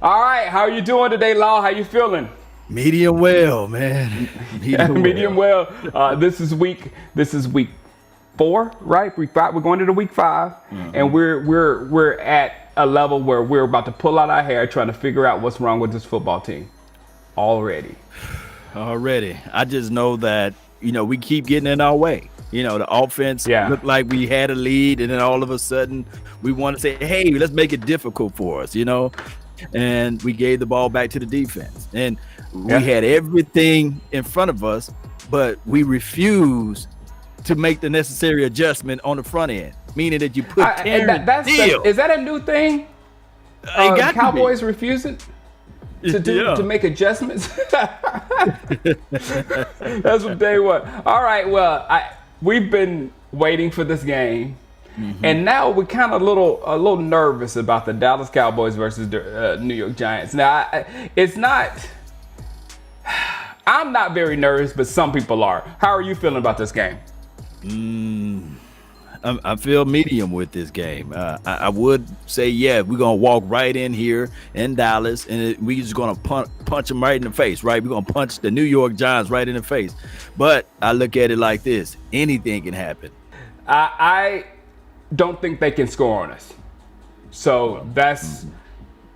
All right, how are you doing today, Law? How you feeling? Medium well, man. Medium well. This is week 4, right? Week 5. We're going into week 5, and we're at a level where we're about to pull out our hair, trying to figure out what's wrong with this football team already. I just know that, we keep getting in our way. The offense looked like we had a lead, and then all of a sudden we want to say, hey, let's make it difficult for us, and we gave the ball back to the defense. And we had everything in front of us, but we refused to make the necessary adjustment on the front end, meaning that you put is that a new thing? Cowboys refusing to make adjustments. That's from day one. All right, well, we've been waiting for this game, and now we're kind of a little nervous about the Dallas Cowboys versus the New York Giants. Now, it's not. I'm not very nervous, but some people are. How are you feeling about this game? I feel medium with this game. I would say, we're going to walk right in here in Dallas, and we're just going to punch them right in the face, right? We're going to punch the New York Giants right in the face. But I look at it like this. Anything can happen. I don't think they can score on us. So that's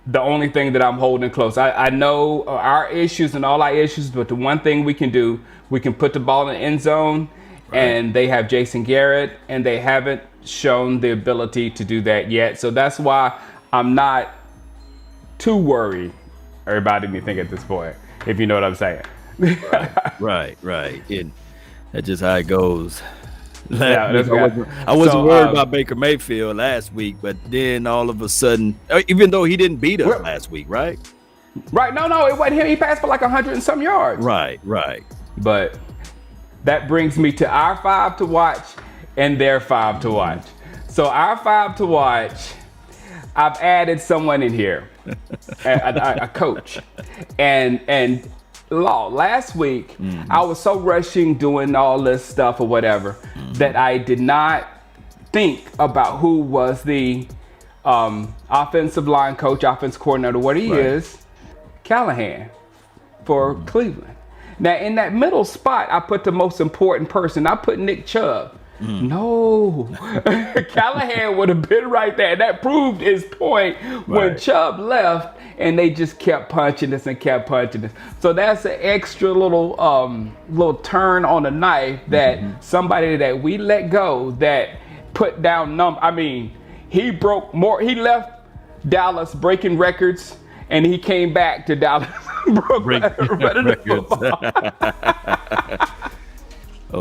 the only thing that I'm holding close. I know our issues and all our issues, but the one thing we can do, we can put the ball in the end zone. And they have Jason Garrett, and they haven't shown the ability to do that yet. So that's why I'm not too worried. Everybody may think at this point, if you know what I'm saying. Right. That's just how it goes. I wasn't worried about Baker Mayfield last week, but then all of a sudden, even though he didn't beat us last week, right? Right. No, it wasn't him. He passed for like 100 and some yards. Right. But that brings me to our 5 to watch and their 5 to watch. So our 5 to watch, I've added someone in here, a coach. And Law, last week, I was so rushing doing all this stuff or whatever that I did not think about who was the offensive line coach, offensive coordinator, what he is, Callahan for Cleveland. Now, in that middle spot, I put the most important person. I put Nick Chubb. No. Callahan would have been right there. That proved his point when Chubb left, and they just kept punching us and kept punching us. So that's an extra little turn on the knife that somebody that we let go that put down he broke more. He left Dallas breaking records, and he came back to Dallas. Oh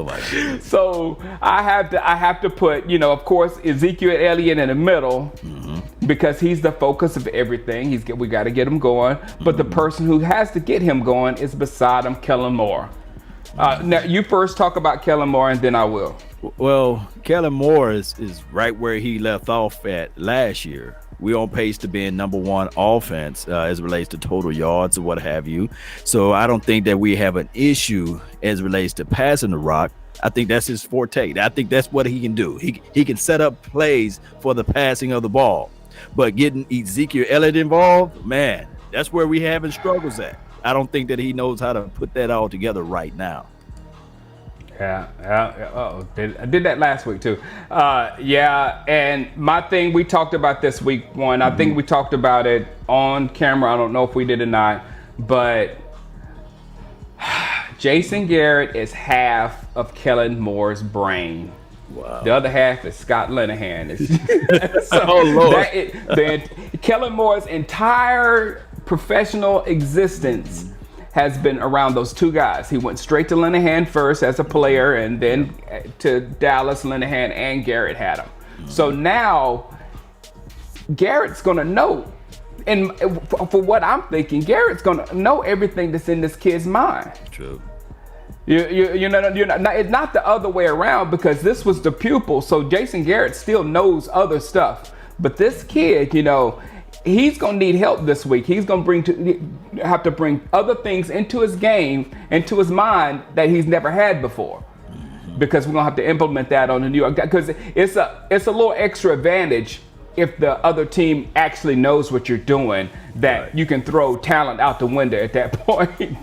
my goodness. So I have to put, of course, Ezekiel Elliott in the middle because he's the focus of everything. We got to get him going. But the person who has to get him going is beside him, Kellen Moore. Now, you first talk about Kellen Moore, and then I will. Well, Kellen Moore is right where he left off at last year. We're on pace to being number 1 offense as it relates to total yards or what have you. So I don't think that we have an issue as it relates to passing the rock. I think that's his forte. I think that's what he can do. He can set up plays for the passing of the ball. But getting Ezekiel Elliott involved, man, that's where we having struggles at. I don't think that he knows how to put that all together right now. I did that last week too. And my thing, we talked about this week 1. I think we talked about it on camera. I don't know if we did or not, but Jason Garrett is half of Kellen Moore's brain. Wow. The other half is Scott Linehan. Oh Lord! Kellen Moore's entire professional existence has been around those 2 guys. He went straight to Linehan first as a player, and then to Dallas. Linehan and Garrett had him. So now Garrett's going to know. And for what I'm thinking, Garrett's going to know everything that's in this kid's mind. True. It's not the other way around, because this was the pupil. So Jason Garrett still knows other stuff. But this kid, he's going to need help this week. He's going to have to bring other things into his game, into his mind that he's never had before. Because we're going to have to implement that on the New York, because it's a little extra advantage if the other team actually knows what you're doing, that you can throw talent out the window at that point.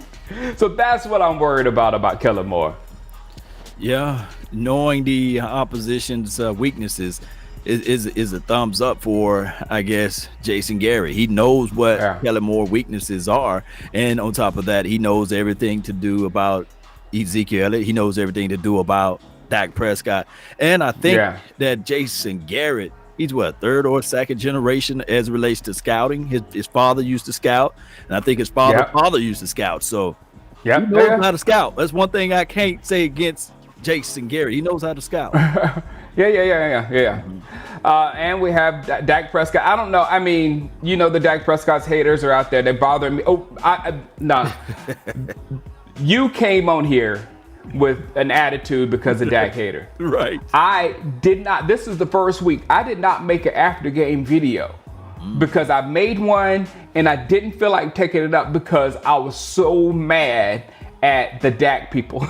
So that's what I'm worried about Kellen Moore. Yeah, knowing the opposition's weaknesses is a thumbs up for, I guess, Jason Garrett. He knows what Kellen Moore's weaknesses are, and on top of that, he knows everything to do about Ezekiel Elliott. He knows everything to do about Dak Prescott, and I think that Jason Garrett, he's what, third or second generation as it relates to scouting. His father used to scout, and I think his father used to scout. So he knows how to scout. That's one thing I can't say against Jason Garrett. He knows how to scout. And we have Dak Prescott. I don't know. I mean, you know, the Dak Prescott's haters are out there. They bother me. No. You came on here with an attitude because of Dak hater. Right. I did not. This is the first week. I did not make an after game video because I made one and I didn't feel like taking it up because I was so mad at the Dak people.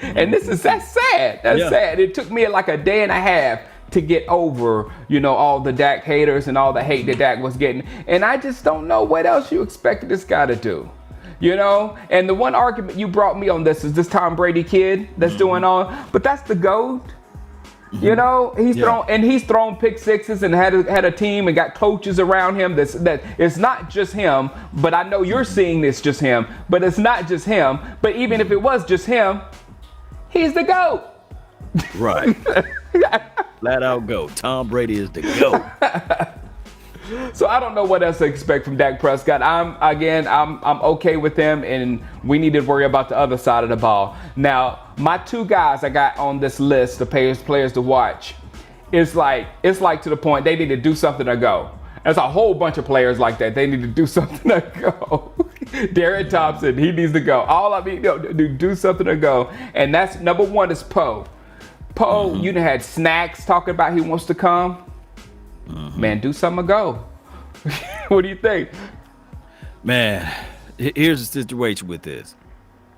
And that's sad. That's sad. It took me like a day and a half to get over, you know, all the Dak haters and all the hate that Dak was getting. And I just don't know what else you expected this guy to do. You know, and the one argument you brought me on this is this Tom Brady kid that's doing on, but that's the GOAT. You know, he's thrown pick sixes and had a team and got coaches around him. That it's not just him, but I know you're seeing this just him, but it's not just him. But even if it was just him, he's the GOAT. Right. Flat out GOAT. Tom Brady is the GOAT. So I don't know what else to expect from Dak Prescott. I'm okay with him, and we need to worry about the other side of the ball. Now, my two guys I got on this list, the players to watch, it's like to the point they need to do something to go. There's a whole bunch of players like that. They need to do something to go. Darren Thompson, he needs to go. All I mean, do something to go. And that's number one is Poe. Poe, you done had Snacks talking about he wants to come. Man, do something to go. What do you think? Man, here's the situation with this.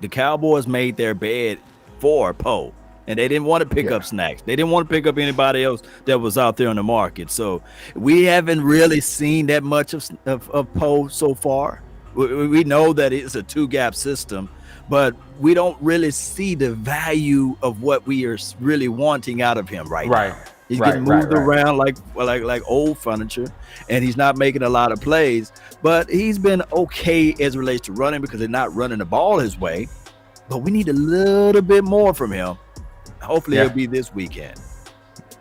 The Cowboys made their bed for Poe, and they didn't want to pick up Snacks. They didn't want to pick up anybody else that was out there on the market. So we haven't really seen that much of Poe so far. We know that it's a two-gap system, but we don't really see the value of what we are really wanting out of him right now. He's getting moved around like old furniture, and he's not making a lot of plays. But he's been okay as it relates to running because they're not running the ball his way. But we need a little bit more from him. Hopefully it'll be this weekend.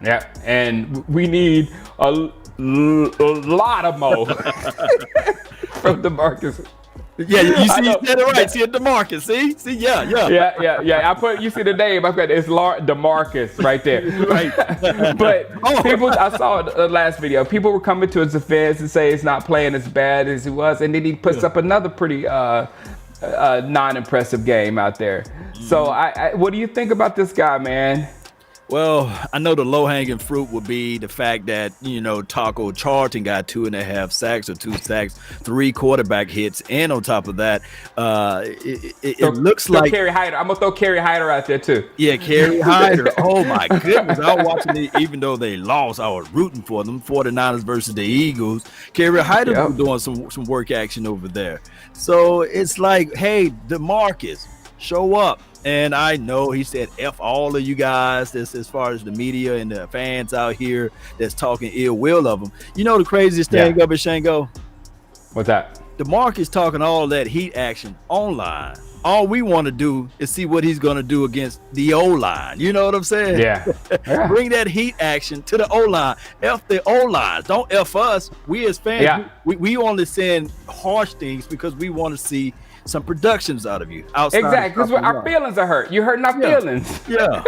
Yeah, and we need a lot of more from DeMarcus. Yeah, you said it right. See it, DeMarcus. See, yeah. I put, you see the name. I got it's DeMarcus right there. Right. But people, I saw the last video. People were coming to his defense and say he's not playing as bad as he was, and then he puts up another pretty non-impressive game out there. So, what do you think about this guy, man? Well, I know the low-hanging fruit would be the fact that, you know, Taco Charlton got 2.5 sacks or 2 sacks, 3 quarterback hits, and on top of that, it looks like Kerry Hyder. I'm gonna throw Kerry Hyder out there too. Yeah, Kerry Hyder. Oh my goodness! I was watching it, even though they lost, I was rooting for them. 49ers versus the Eagles. Kerry Hyder was doing some work action over there. So it's like, hey, DeMarcus, show up. And I know he said F all of you guys, this as far as the media and the fans out here that's talking ill will of him. You know the craziest thing of it, Shango? What's that? DeMarcus talking all that heat action online. All we want to do is see what he's going to do against the O-line. You know what I'm saying? Yeah. Bring that heat action to the O-line. F the O-line. Don't F us. We as fans, we only saying harsh things because we want to see some productions out of you. Exactly, because our feelings are hurt. You hurting our feelings. Yeah.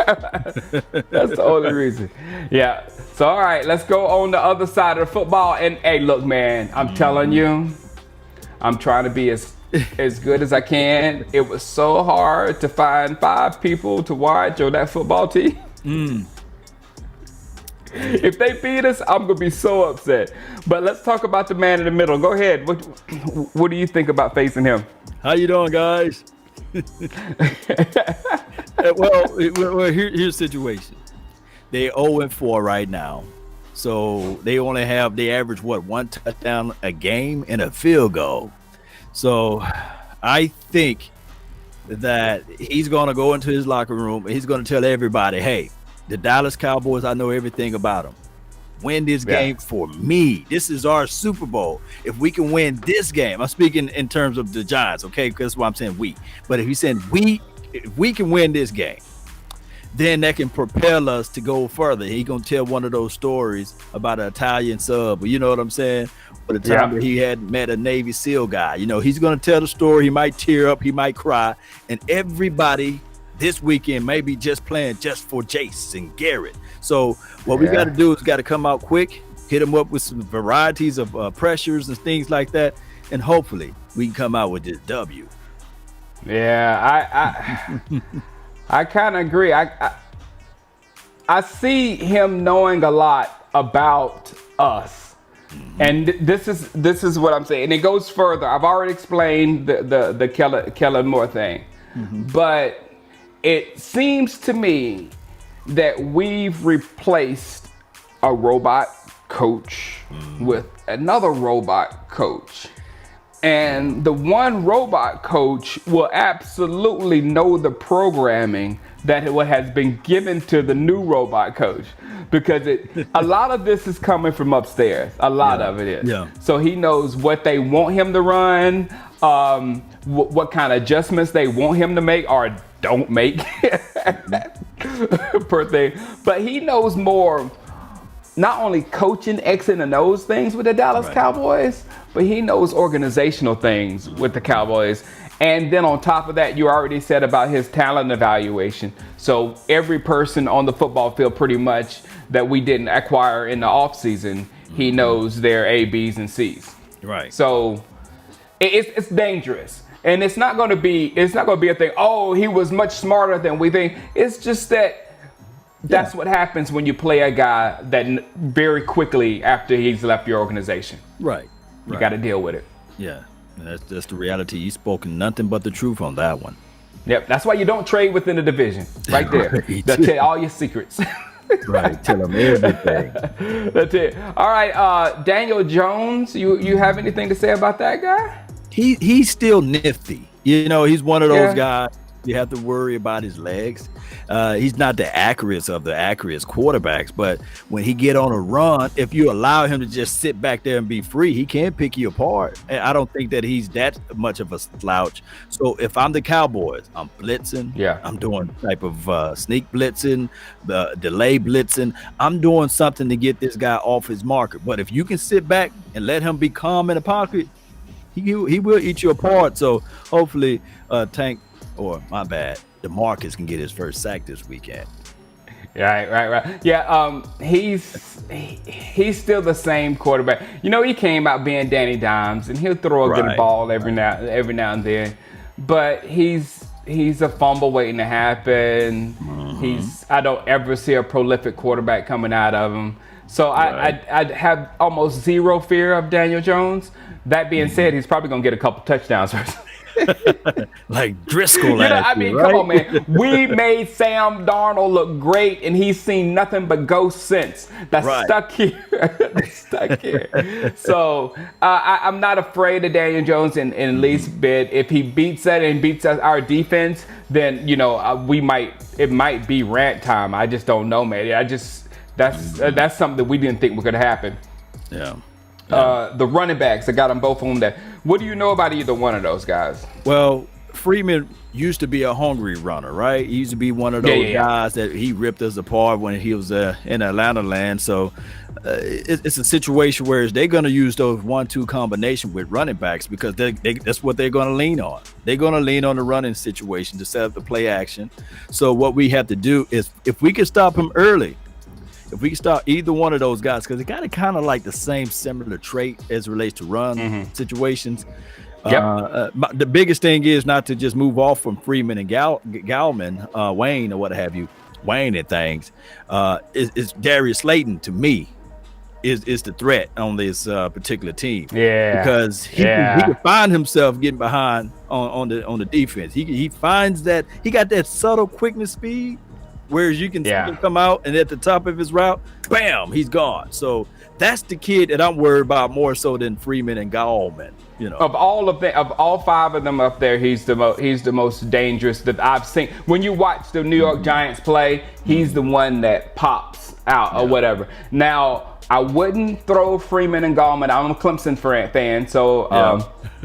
That's the only reason. Yeah. So, all right, let's go on the other side of the football. And, hey, look, man, I'm telling you, I'm trying to be as good as I can. It was so hard to find 5 people to watch on that football team. If they beat us, I'm going to be so upset. But let's talk about the man in the middle. Go ahead. What do you think about facing him? How you doing, guys? Well, here's the situation. They're 0-4 right now. So they average one touchdown a game and a field goal. So I think that he's going to go into his locker room and he's going to tell everybody, hey, the Dallas Cowboys, I know everything about them. Win this game for me. This is our Super Bowl. If we can win this game, I'm speaking in terms of the Giants, okay? Because that's why I'm saying we. But if he's saying if we can win this game, then that can propel us to go further. He gonna tell one of those stories about an Italian sub, you know what I'm saying? Or the time that he had met a Navy SEAL guy. You know, he's gonna tell the story. He might tear up, he might cry, and everybody this weekend may be just playing just for Jason Garrett. So what we got to do is got to come out quick, hit him up with some varieties of pressures and things like that, and hopefully we can come out with this W. Yeah, I kind of agree. I see him knowing a lot about us, and this is what I'm saying. And it goes further. I've already explained the Kellen Moore thing, but it seems to me that we've replaced a robot coach with another robot coach. And the one robot coach will absolutely know the programming that has been given to the new robot coach, because a lot of this is coming from upstairs. A lot of it is. Yeah. So he knows what they want him to run, what kind of adjustments they want him to make or don't make per thing. But he knows more, not only coaching X's and O's things with the Dallas Cowboys, but he knows organizational things with the Cowboys. And then on top of that, you already said about his talent evaluation. So every person on the football field pretty much that we didn't acquire in the offseason, he knows their A, B's, and C's. Right. So it's dangerous. And it's not going to be a thing, oh, he was much smarter than we think. It's just that's what happens when you play a guy that very quickly after he's left your organization. Right. You got to deal with it. Yeah. That's the reality. You've spoken nothing but the truth on that one. Yep. That's why you don't trade within the division. Right there. They'll tell you all your secrets. Right. Tell them everything. That's it. All right. Daniel Jones, you have anything to say about that guy? He's still nifty. You know, he's one of those guys you have to worry about his legs. He's not the accuracy of the accurate quarterbacks, but when he get on a run, if you allow him to just sit back there and be free, he can pick you apart. And I don't think that he's that much of a slouch. So if I'm the Cowboys, I'm blitzing. Yeah, I'm doing type of sneak blitzing, delay blitzing. I'm doing something to get this guy off his marker. But if you can sit back and let him be calm in the pocket, he will eat you apart. So hopefully, DeMarcus can get his first sack this weekend. Right. Yeah, he's still the same quarterback. You know, he came out being Danny Dimes, and he'll throw a good ball every now and then. But he's a fumble waiting to happen. I don't ever see a prolific quarterback coming out of him. So I have almost zero fear of Daniel Jones. That being said, he's probably gonna get a couple touchdowns first. Like Driscoll. Come on, man. We made Sam Darnold look great, and he's seen nothing but ghosts since. That's stuck here. So I'm not afraid of Daniel Jones in the least bit. If he beats that and beats our defense, then it might be rant time. I just don't know, man. That's something that we didn't think was gonna happen. Yeah. The running backs, I got them both on there. What do you know about either one of those guys? Well, Freeman used to be a hungry runner, right? He used to be one of those guys that he ripped us apart when he was in Atlanta land. So it's a situation where they're going to use those 1-2 combination with running backs because that's what they're going to lean on. They're going to lean on the running situation to set up the play action. So what we have to do is, if we can stop him early, if we can stop either one of those guys, because they got kind of like the same similar trait as it relates to run situations. The biggest thing is not to just move off from Freeman and Gallman, Wayne or what have you, Wayne and things. Is Darius Slayton, to me, is the threat on this particular team. Yeah, because he can find himself getting behind on the defense. He finds that he got that subtle quickness, speed. Whereas you can see him come out and at the top of his route, bam, he's gone. So that's the kid that I'm worried about more so than Freeman and Gallman. You know, of all 5 of them up there, he's the most dangerous that I've seen. When you watch the New York Giants play, he's the one that pops out or whatever. Now, I wouldn't throw Freeman and Gallman. I'm a Clemson fan, so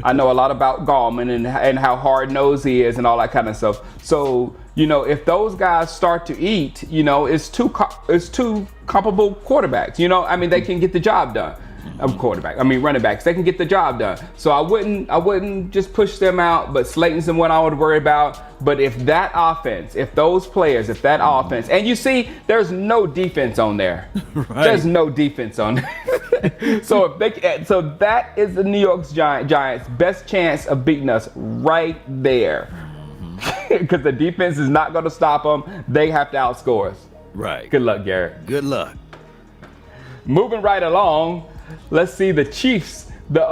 I know a lot about Gallman and how hard-nosed he is and all that kind of stuff. So, you know, if those guys start to eat, you know, it's two comparable quarterbacks. You know, I mean, they can get the job done. Running backs, they can get the job done. So I wouldn't just push them out, but Slayton's the one I would worry about. But if that offense, and you see, there's no defense on there. Right. There's no defense on there. So that is the New York Giants' best chance of beating us right there. Because the defense is not going to stop them. They have to outscore us. Right. Good luck, Garrett. Good luck. Moving right along, let's see the Chiefs, the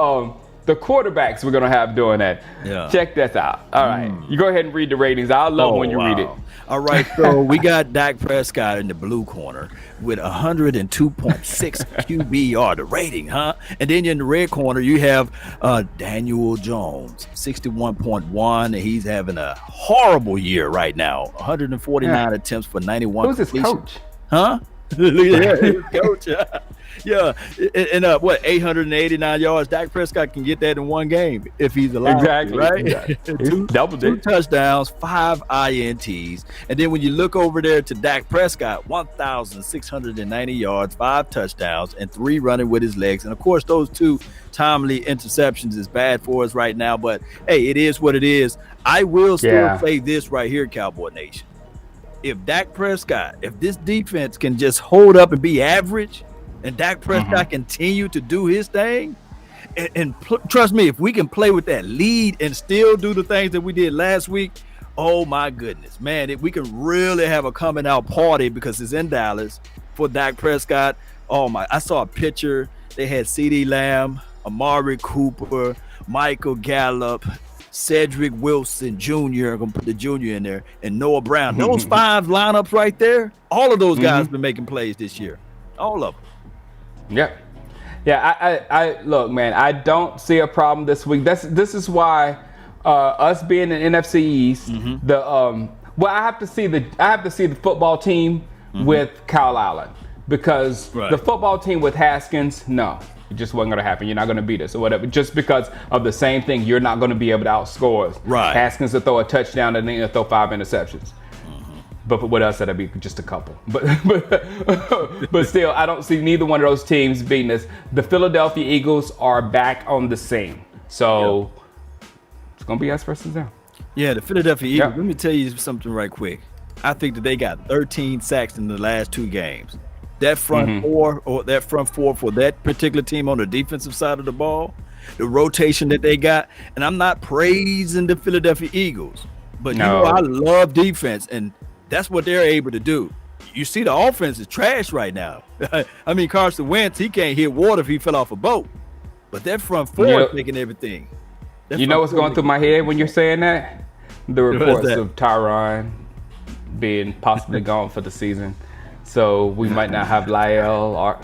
quarterbacks we're going to have doing that. Yeah. Check this out. All right. You go ahead and read the ratings. I love when you read it. All right. So we got Dak Prescott in the blue corner with 102.6 QBR, the rating, huh? And then in the red corner, you have Daniel Jones, 61.1. And he's having a horrible year right now. 149 attempts for 91. Who's his coach? Huh? Yeah, coach. Yeah, and 889 yards. Dak Prescott can get that in one game if he's alive. Exactly, right? Exactly. two touchdowns, 5 INTs, and then when you look over there to Dak Prescott, 1,690 yards, 5 touchdowns, and 3 running with his legs. And of course, those 2 timely interceptions is bad for us right now. But hey, it is what it is. I will still say this right here, Cowboy Nation. If Dak Prescott, if this defense can just hold up and be average, and Dak Prescott continue to do his thing, and trust me, if we can play with that lead and still do the things that we did last week, oh my goodness, man, we can really have a coming out party because it's in Dallas for Dak Prescott. Oh my, I saw a picture. They had CeeDee Lamb, Amari Cooper, Michael Gallup, Cedric Wilson Jr., I'm going to put the junior in there, and Noah Brown. Those 5 lineups right there, all of those guys been making plays this year. All of them. Yep. Yeah, I look, man, I don't see a problem this week. This is why us being in NFC East, I have to see the football team with Kyle Allen, because the football team with Haskins, no. It just wasn't going to happen. You're not going to beat us or whatever. Just because of the same thing, you're not going to be able to outscore us. Right. Haskins will throw a touchdown and then he'll throw 5 interceptions. But with us, that'll be just a couple. But still, I don't see neither one of those teams beating us. The Philadelphia Eagles are back on the scene. So it's going to be us versus them. Yeah, the Philadelphia Eagles, let me tell you something right quick. I think that they got 13 sacks in the last 2 games. That front four for that particular team on the defensive side of the ball, the rotation that they got, and I'm not praising the Philadelphia Eagles, but you know I love defense, and that's what they're able to do. You see the offense is trash right now. I mean, Carson Wentz, he can't hit water if he fell off a boat, but that front four is making everything. You know what's going through my head when you're saying that? The reports of Tyron being possibly gone for the season. So we might not have Lyle. All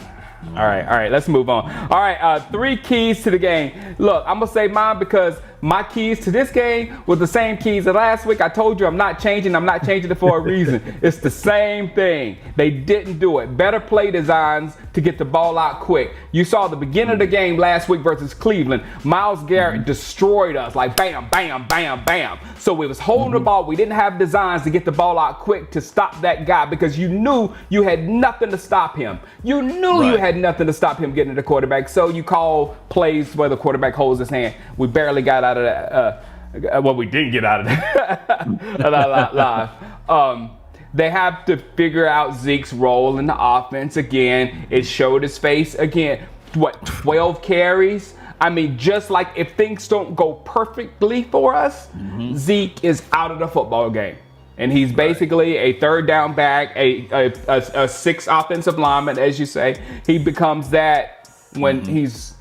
right, let's move on. All right, 3 keys to the game. Look, I'm going to say mine because my keys to this game were the same keys as last week. I told you I'm not changing it for a reason. It's the same thing. They didn't do it. Better play designs to get the ball out quick. You saw the beginning of the game last week versus Cleveland. Myles Garrett destroyed us like bam, bam, bam, bam. So we was holding the ball. We didn't have designs to get the ball out quick to stop that guy because you knew you had nothing to stop him. You knew you had nothing to stop him getting to the quarterback. So you call plays where the quarterback holds his hand. We barely got out of that. Well, we didn't get out of that live. They have to figure out Zeke's role in the offense again. It showed his face again. 12 carries? I mean, just like if things don't go perfectly for us, Zeke is out of the football game. And he's basically a third down back, a 6 offensive lineman, as you say. He becomes that when he's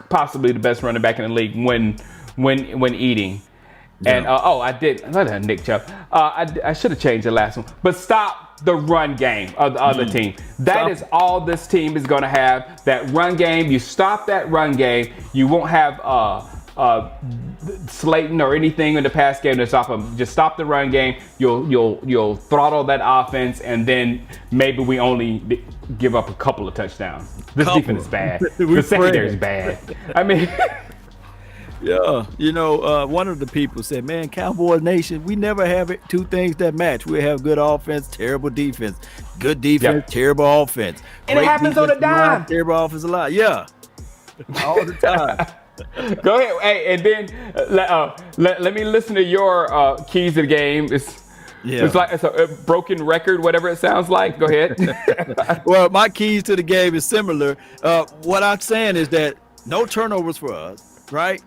possibly the best running back in the league when eating. Yeah. And I did Nick Chubb. I should have changed the last one. But stop the run game of the other team. That is all this team is going to have. That run game. You stop that run game, you won't have Slayton or anything in the pass game to stop them. Just stop the run game. You'll throttle that offense, and then maybe we only give up a couple of touchdowns. This defense is bad. The secondary is bad. I mean. Yeah, you know, one of the people said, man, Cowboy Nation, we never have two things that match. We have good offense, terrible defense. Good defense, terrible offense. And it happens on a dime. Terrible offense a lot. Yeah, all the time. Go ahead. Hey, and then let me listen to your keys to the game. It's like it's a broken record, whatever it sounds like. Go ahead. Well, my keys to the game is similar. What I'm saying is that no turnovers for us. Right.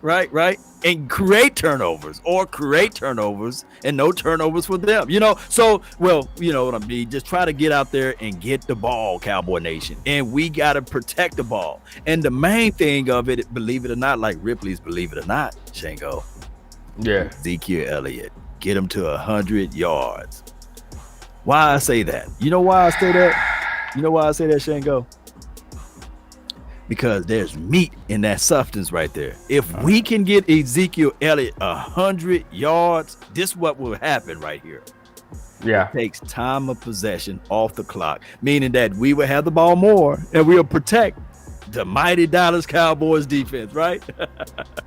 And create turnovers and no turnovers for them. You know, so, well, you know what I mean? Just try to get out there and get the ball, Cowboy Nation. And we got to protect the ball. And the main thing of it, believe it or not, like Ripley's Believe It or Not, Shango. Yeah. Ezekiel Elliott, get him to 100 yards. Why I say that? You know why I say that, Shango? Because there's meat in that substance right there. If we can get Ezekiel Elliott 100 yards, this is what will happen right here. Yeah. It takes time of possession off the clock, meaning that we will have the ball more and we'll protect the mighty Dallas Cowboys defense, right?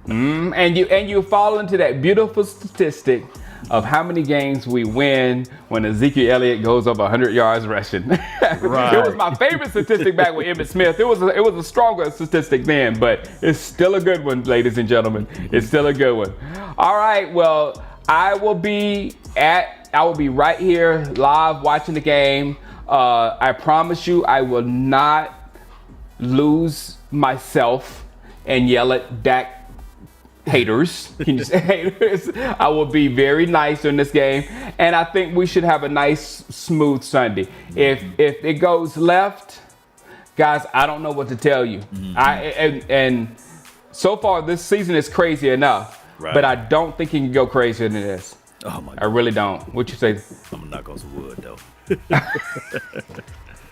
And you fall into that beautiful statistic of how many games we win when Ezekiel Elliott goes over 100 yards rushing. Right. It was my favorite statistic back with Emmitt Smith. It was a stronger statistic then, but it's still a good one, ladies and gentlemen. It's still a good one. All right, well, I will be right here live watching the game. I promise you I will not lose myself and yell at Dak haters. Can you say haters? I will be very nice in this game, and I think we should have a nice, smooth Sunday. If it goes left, guys, I don't know what to tell you. And so far this season is crazy enough, but I don't think it can go crazier than this. Oh my God. I really don't. What you say? I'm gonna knock on some wood though.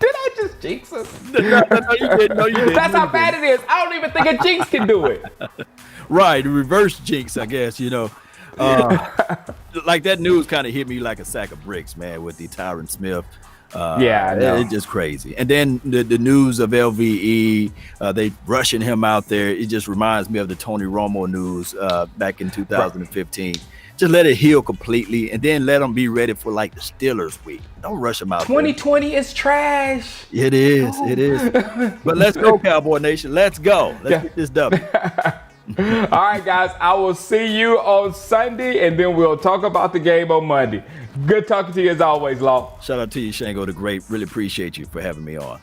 Did I just jinx us? No, you didn't. That's how bad it is. I don't even think a jinx can do it. Right, the reverse jinx, I guess, you know. Like that news kind of hit me like a sack of bricks, man, with the Tyron Smith. I know. It's just crazy. And then the news of LVE, they rushing him out there. It just reminds me of the Tony Romo news back in 2015. Just let it heal completely, and then let them be ready for like the Steelers week. Don't rush them out. 2020 is trash. It is. But let's go, Cowboy Nation. Let's go. Let's get this W. All right, guys. I will see you on Sunday, and then we'll talk about the game on Monday. Good talking to you as always, Law. Shout out to you, Shango the Great. Really appreciate you for having me on.